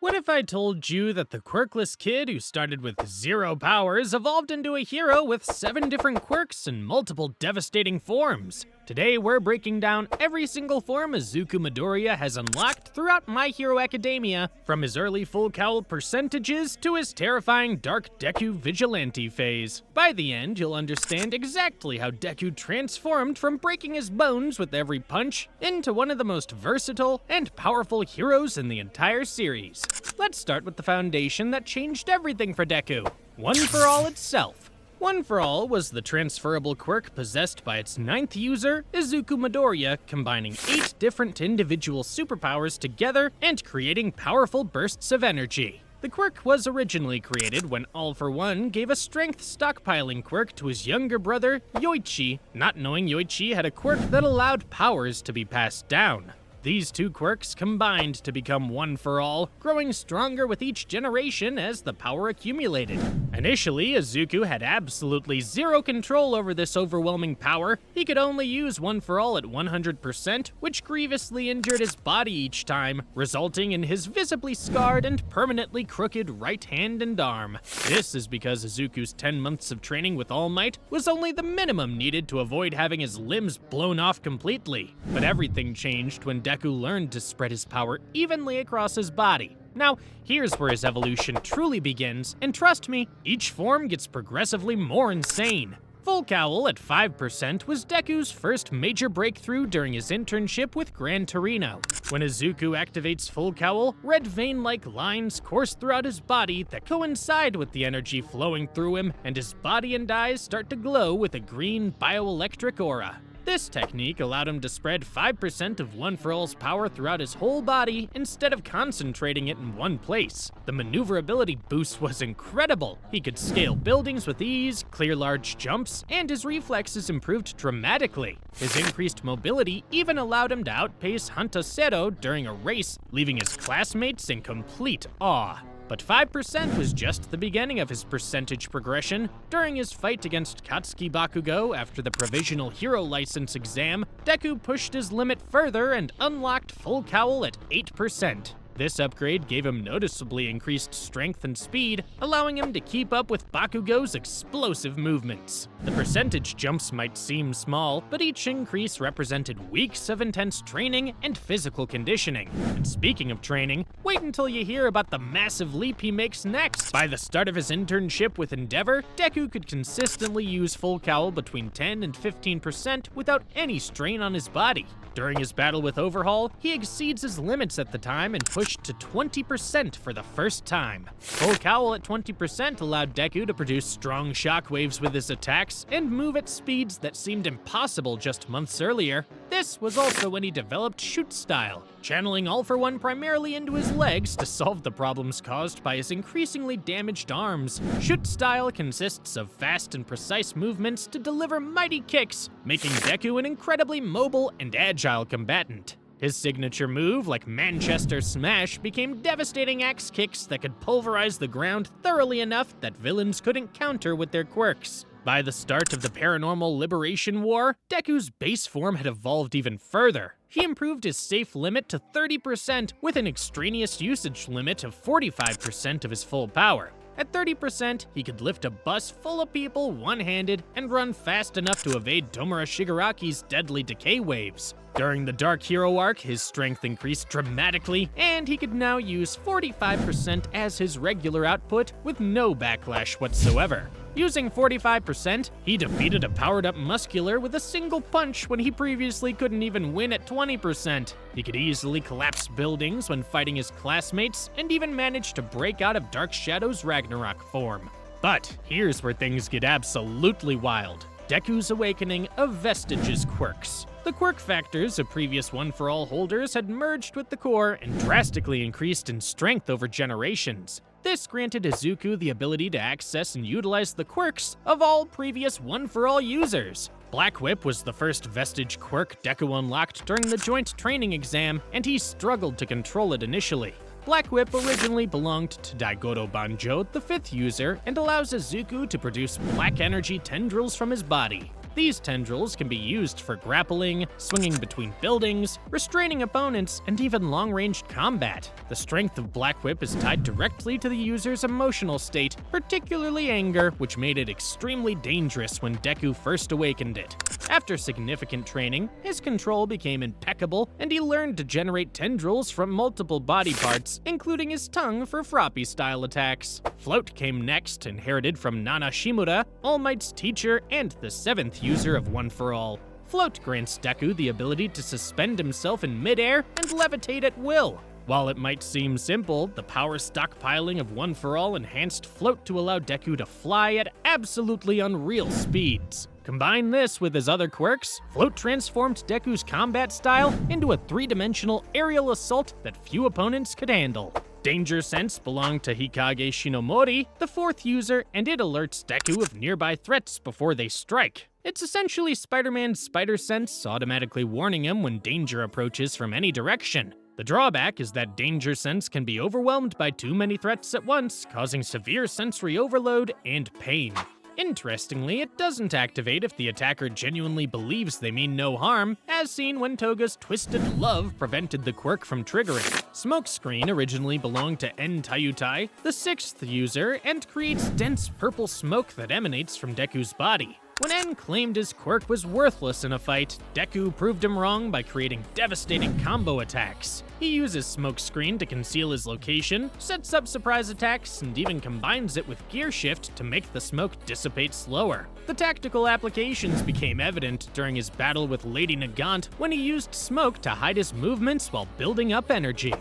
What if I told you that the quirkless kid who started with 0 powers evolved into a hero with 7 different quirks and multiple devastating forms? Today we're breaking down every single form Izuku Midoriya has unlocked throughout My Hero Academia, from his early full cowl percentages to his terrifying Dark Deku vigilante phase. By the end, you'll understand exactly how Deku transformed from breaking his bones with every punch into one of the most versatile and powerful heroes in the entire series. Let's start with the foundation that changed everything for Deku: One For All itself. One For All was the transferable quirk possessed by its 9th user, Izuku Midoriya, combining 8 different individual superpowers together and creating powerful bursts of energy. The quirk was originally created when All For One gave a strength stockpiling quirk to his younger brother, Yoichi, not knowing Yoichi had a quirk that allowed powers to be passed down. These two quirks combined to become One For All, growing stronger with each generation as the power accumulated. Initially, Izuku had absolutely zero control over this overwhelming power. He could only use One For All at 100%, which grievously injured his body each time, resulting in his visibly scarred and permanently crooked right hand and arm. This is because Izuku's 10 months of training with All Might was only the minimum needed to avoid having his limbs blown off completely. But everything changed when Deku learned to spread his power evenly across his body. Now, here's where his evolution truly begins, and trust me, each form gets progressively more insane. Full Cowl at 5% was Deku's first major breakthrough during his internship with Gran Torino. When Izuku activates Full Cowl, red vein-like lines course throughout his body that coincide with the energy flowing through him, and his body and eyes start to glow with a green bioelectric aura. This technique allowed him to spread 5% of One For All's power throughout his whole body instead of concentrating it in one place. The maneuverability boost was incredible. He could scale buildings with ease, clear large jumps, and his reflexes improved dramatically. His increased mobility even allowed him to outpace Hantasero during a race, leaving his classmates in complete awe. But 5% was just the beginning of his percentage progression. During his fight against Katsuki Bakugo after the Provisional Hero License exam, Deku pushed his limit further and unlocked Full Cowl at 8%. This upgrade gave him noticeably increased strength and speed, allowing him to keep up with Bakugo's explosive movements. The percentage jumps might seem small, but each increase represented weeks of intense training and physical conditioning. And speaking of training, wait until you hear about the massive leap he makes next. By the start of his internship with Endeavor, Deku could consistently use Full Cowl between 10 and 15% without any strain on his body. During his battle with Overhaul, he exceeds his limits at the time and pushed to 20% for the first time. Full Cowl at 20% allowed Deku to produce strong shockwaves with his attacks and move at speeds that seemed impossible just months earlier. This was also when he developed Shoot Style, channeling All For One primarily into his legs to solve the problems caused by his increasingly damaged arms. Shoot Style consists of fast and precise movements to deliver mighty kicks, making Deku an incredibly mobile and agile combatant. His signature move, like Manchester Smash, became devastating axe kicks that could pulverize the ground thoroughly enough that villains couldn't counter with their quirks. By the start of the Paranormal Liberation War, Deku's base form had evolved even further. He improved his safe limit to 30% with an extraneous usage limit of 45% of his full power. At 30%, he could lift a bus full of people one-handed and run fast enough to evade Tomura Shigaraki's deadly decay waves. During the Dark Hero arc, his strength increased dramatically, and he could now use 45% as his regular output with no backlash whatsoever. Using 45%, he defeated a powered-up Muscular with a single punch when he previously couldn't even win at 20%. He could easily collapse buildings when fighting his classmates, and even managed to break out of Dark Shadow's Ragnarok form. But here's where things get absolutely wild: Deku's awakening of Vestige's quirks. The quirk factors of previous One For All holders had merged with the core and drastically increased in strength over generations. This granted Izuku the ability to access and utilize the quirks of all previous One For All users. Black Whip was the first Vestige quirk Deku unlocked during the joint training exam, and he struggled to control it initially. Black Whip originally belonged to Daigoro Banjo, the 5th user, and allows Izuku to produce black energy tendrils from his body. These tendrils can be used for grappling, swinging between buildings, restraining opponents, and even long-range combat. The strength of Black Whip is tied directly to the user's emotional state, particularly anger, which made it extremely dangerous when Deku first awakened it. After significant training, his control became impeccable, and he learned to generate tendrils from multiple body parts, including his tongue for Froppy-style attacks. Float came next, inherited from Nana Shimura, All Might's teacher and the 7th user of One For All. Float grants Deku the ability to suspend himself in midair and levitate at will. While it might seem simple, the power stockpiling of One For All enhanced Float to allow Deku to fly at absolutely unreal speeds. Combine this with his other quirks, Float transformed Deku's combat style into a 3-dimensional aerial assault that few opponents could handle. Danger Sense belonged to Hikage Shinomori, the 4th user, and it alerts Deku of nearby threats before they strike. It's essentially Spider-Man's Spider Sense, automatically warning him when danger approaches from any direction. The drawback is that Danger Sense can be overwhelmed by too many threats at once, causing severe sensory overload and pain. Interestingly, it doesn't activate if the attacker genuinely believes they mean no harm, as seen when Toga's Twisted Love prevented the quirk from triggering. Smokescreen originally belonged to En Tayutai, the 6th user, and creates dense purple smoke that emanates from Deku's body. When En claimed his quirk was worthless in a fight, Deku proved him wrong by creating devastating combo attacks. He uses Smokescreen to conceal his location, sets up surprise attacks, and even combines it with gearshift to make the smoke dissipate slower. The tactical applications became evident during his battle with Lady Nagant when he used smoke to hide his movements while building up energy.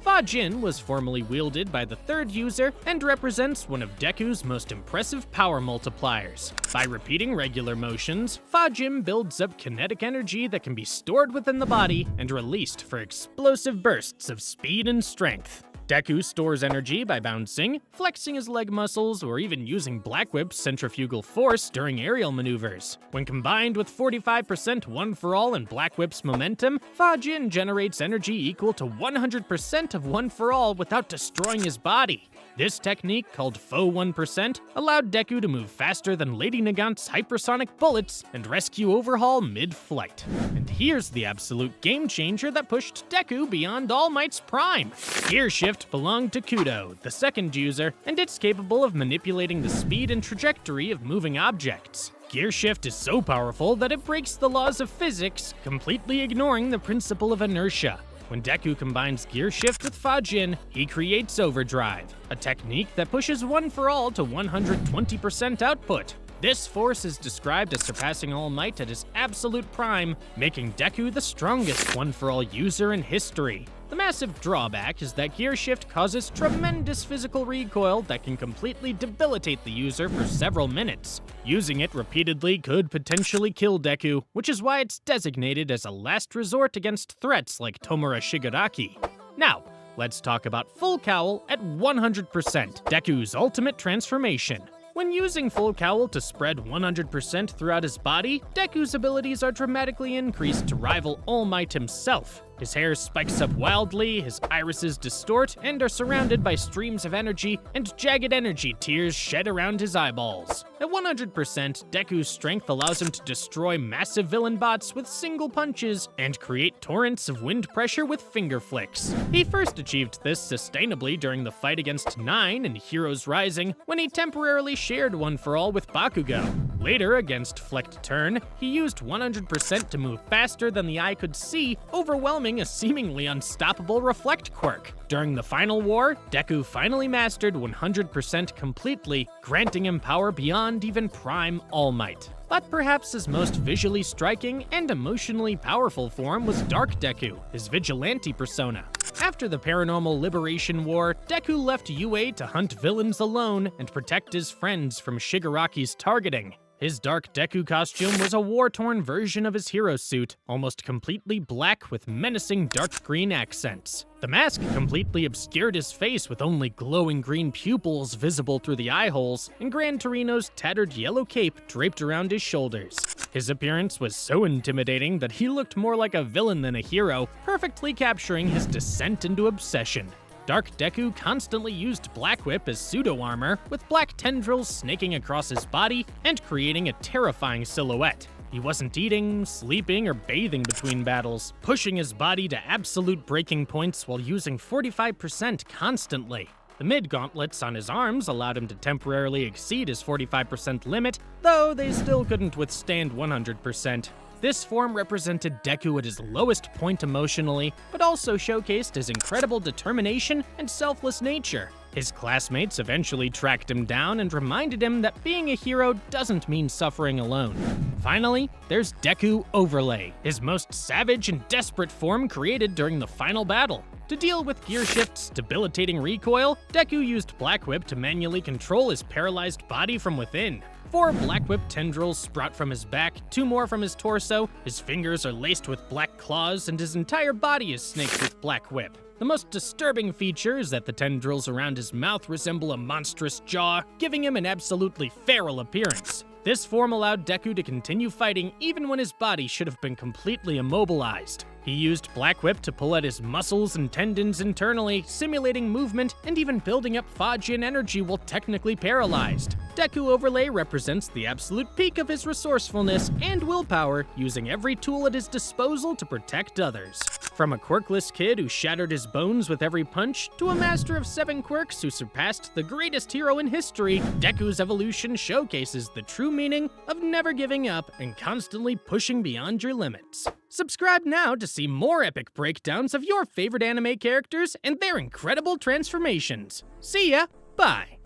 Fajin was formerly wielded by the 3rd user and represents one of Deku's most impressive power multipliers. By repeating regular motions, Fajin builds up kinetic energy that can be stored within the body and released for explosive bursts of speed and strength. Deku stores energy by bouncing, flexing his leg muscles, or even using Black Whip's centrifugal force during aerial maneuvers. When combined with 45% One For All and Black Whip's momentum, Fajin generates energy equal to 100% of One For All without destroying his body. This technique, called Faux 1%, allowed Deku to move faster than Lady Nagant's hypersonic bullets and rescue Overhaul mid-flight. And here's the absolute game changer that pushed Deku beyond All Might's prime. Gearshift belonged to Kudo, the 2nd user, and it's capable of manipulating the speed and trajectory of moving objects. Gearshift is so powerful that it breaks the laws of physics, completely ignoring the principle of inertia. When Deku combines Gearshift with Fajin, he creates Overdrive, a technique that pushes One For All to 120% output. This force is described as surpassing All Might at his absolute prime, making Deku the strongest One For All user in history. The massive drawback is that Gearshift causes tremendous physical recoil that can completely debilitate the user for several minutes. Using it repeatedly could potentially kill Deku, which is why it's designated as a last resort against threats like Tomura Shigaraki. Now, let's talk about Full Cowl at 100%, Deku's ultimate transformation. When using Full Cowl to spread 100% throughout his body, Deku's abilities are dramatically increased to rival All Might himself. His hair spikes up wildly, his irises distort, and are surrounded by streams of energy, and jagged energy tears shed around his eyeballs. At 100%, Deku's strength allows him to destroy massive villain bots with single punches, and create torrents of wind pressure with finger flicks. He first achieved this sustainably during the fight against 9 in Heroes Rising, when he temporarily shared One For All with Bakugo. Later, against Flecked Turn, he used 100% to move faster than the eye could see, overwhelming a seemingly unstoppable Reflect quirk. During the final war, Deku finally mastered 100% completely, granting him power beyond even Prime All Might. But perhaps his most visually striking and emotionally powerful form was Dark Deku, his vigilante persona. After the Paranormal Liberation War, Deku left UA to hunt villains alone and protect his friends from Shigaraki's targeting. His Dark Deku costume was a war-torn version of his hero suit, almost completely black with menacing dark green accents. The mask completely obscured his face with only glowing green pupils visible through the eye holes, and Gran Torino's tattered yellow cape draped around his shoulders. His appearance was so intimidating that he looked more like a villain than a hero, perfectly capturing his descent into obsession. Dark Deku constantly used Black Whip as pseudo-armor, with black tendrils snaking across his body and creating a terrifying silhouette. He wasn't eating, sleeping, or bathing between battles, pushing his body to absolute breaking points while using 45% constantly. The mid-gauntlets on his arms allowed him to temporarily exceed his 45% limit, though they still couldn't withstand 100%. This form represented Deku at his lowest point emotionally, but also showcased his incredible determination and selfless nature. His classmates eventually tracked him down and reminded him that being a hero doesn't mean suffering alone. Finally, there's Deku Overlay, his most savage and desperate form created during the final battle. To deal with gearshift's debilitating recoil, Deku used Black Whip to manually control his paralyzed body from within. 4 Black Whip tendrils sprout from his back, 2 more from his torso, his fingers are laced with black claws, and his entire body is snaked with Black Whip. The most disturbing feature is that the tendrils around his mouth resemble a monstrous jaw, giving him an absolutely feral appearance. This form allowed Deku to continue fighting even when his body should have been completely immobilized. He used Black Whip to pull at his muscles and tendons internally, simulating movement and even building up Fajian energy while technically paralyzed. Deku Overlay represents the absolute peak of his resourcefulness and willpower, using every tool at his disposal to protect others. From a quirkless kid who shattered his bones with every punch, to a master of 7 quirks who surpassed the greatest hero in history, Deku's evolution showcases the true meaning of never giving up and constantly pushing beyond your limits. Subscribe now to see more epic breakdowns of your favorite anime characters and their incredible transformations. See ya! Bye!